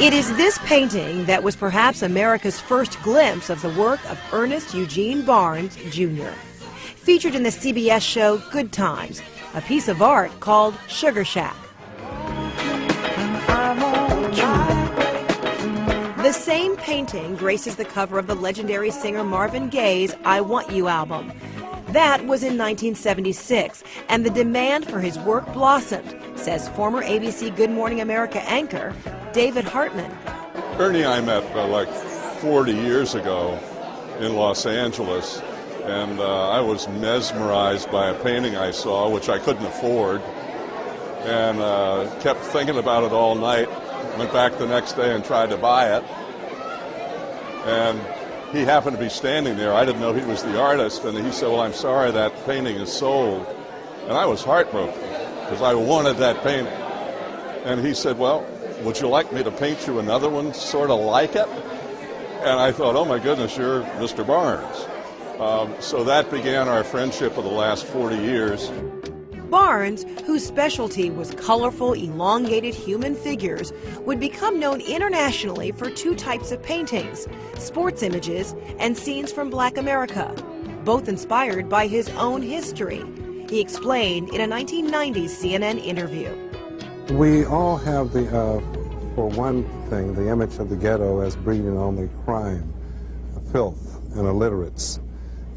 It is this painting that was perhaps America's first glimpse of the work of Ernest Eugene Barnes, Jr. Featured in the CBS show Good Times, a piece of art called Sugar Shack. The same painting graces the cover of the legendary singer Marvin Gaye's I Want You album. That was in 1976, and the demand for his work blossomed, says former ABC Good Morning America anchor David Hartman. Ernie I met like 40 years ago in Los Angeles, and I was mesmerized by a painting I saw, which I couldn't afford, and kept thinking about it all night. Went back the next day and tried to buy it, and he happened to be standing there. I didn't know he was the artist, and he said, "Well, I'm sorry, that painting is sold." And I was heartbroken because I wanted that painting. And he said, "Well, would you like me to paint you another one sort of like it?" And I thought, oh my goodness, you're Mr. Barnes. So that began our friendship of the last 40 years. Barnes, whose specialty was colorful, elongated human figures, would become known internationally for two types of paintings, sports images and scenes from Black America, both inspired by his own history. He explained in a 1990s CNN interview. We all have for one thing, the image of the ghetto as breeding only crime, filth, and illiterates.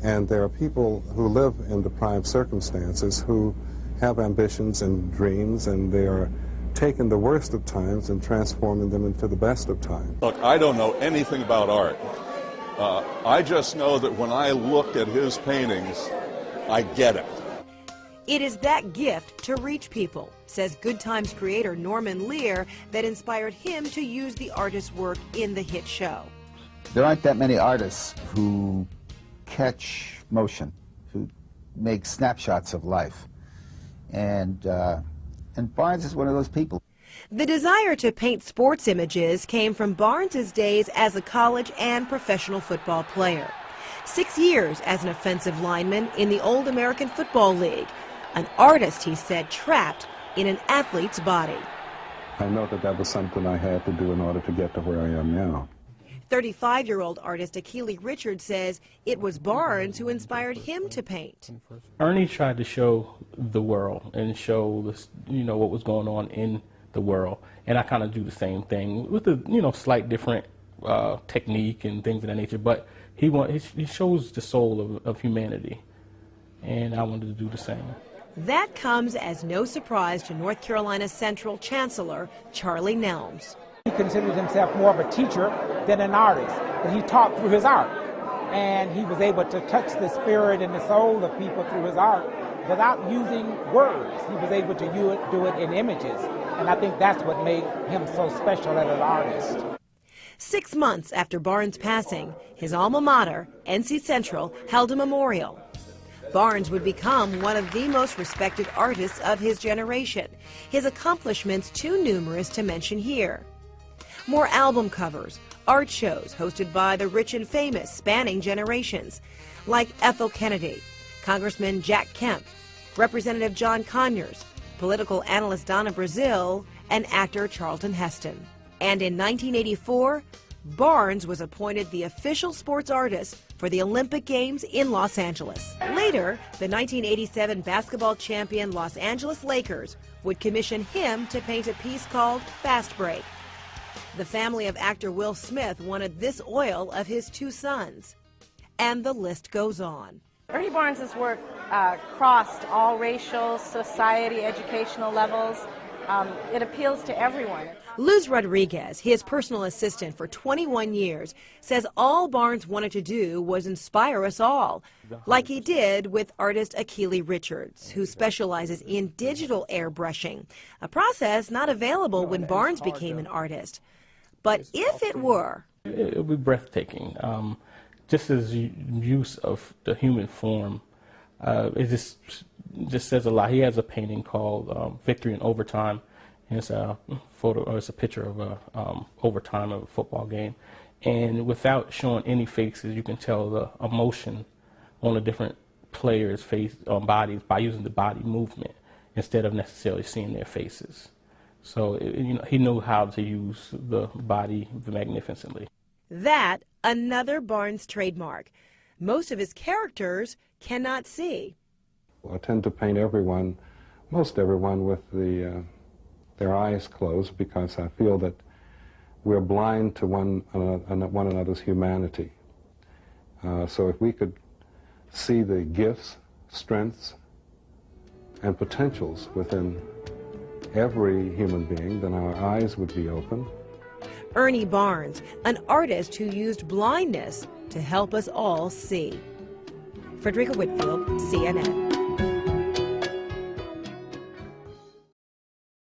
And there are people who live in deprived circumstances who have ambitions and dreams, and they are taking the worst of times and transforming them into the best of times. Look, I don't know anything about art. I just know that when I look at his paintings, I get it. It is that gift to reach people, says Good Times creator Norman Lear, that inspired him to use the artist's work in the hit show. There aren't that many artists who catch motion, who make snapshots of life. And Barnes is one of those people. The desire to paint sports images came from Barnes's days as a college and professional football player. 6 years as an offensive lineman in the Old American Football League. An artist, he said, trapped in an athlete's body. I know that that was something I had to do in order to get to where I am now. 35-year-old artist Achille Richards says it was Barnes who inspired him to paint. Ernie tried to show the world and show this, what was going on in the world, and I kind of do the same thing with a slight different technique and things of that nature. But he shows the soul of humanity, and I wanted to do the same. That comes as no surprise to North Carolina Central Chancellor Charlie Nelms. He considered himself more of a teacher than an artist, but he taught through his art. And he was able to touch the spirit and the soul of people through his art without using words. He was able to do it in images. And I think that's what made him so special as an artist. 6 months after Barnes' passing, his alma mater, NC Central, held a memorial. Barnes would become one of the most respected artists of his generation, his accomplishments too numerous to mention here. More album covers, art shows hosted by the rich and famous spanning generations, like Ethel Kennedy, Congressman Jack Kemp, Representative John Conyers, political analyst Donna Brazile, and actor Charlton Heston. And in 1984, Barnes was appointed the official sports artist for the Olympic Games in Los Angeles. Later, the 1987 basketball champion Los Angeles Lakers would commission him to paint a piece called Fast Break. The family of actor Will Smith wanted this oil of his two sons. And the list goes on. Ernie Barnes' work crossed all racial, society, educational levels. It appeals to everyone. Luz Rodriguez, his personal assistant for 21 years, says all Barnes wanted to do was inspire us all, like he did with artist Achille Richards, who specializes in digital airbrushing, a process not available when Barnes became an artist. But if it were, it would be breathtaking. Just his use of the human form, it just says a lot. He has a painting called Victory in Overtime. And it's a photo, or it's a picture of a overtime of a football game. And without showing any faces, you can tell the emotion on the different players' bodies by using the body movement instead of necessarily seeing their faces. So he knew how to use the body magnificently. That, another Barnes trademark. Most of his characters cannot see. I tend to paint everyone, most everyone, with their eyes closed because I feel that we're blind to one another's humanity. So if we could see the gifts, strengths, and potentials within every human being, then our eyes would be open. Ernie Barnes, an artist who used blindness to help us all see. Frederica Whitfield, CNN.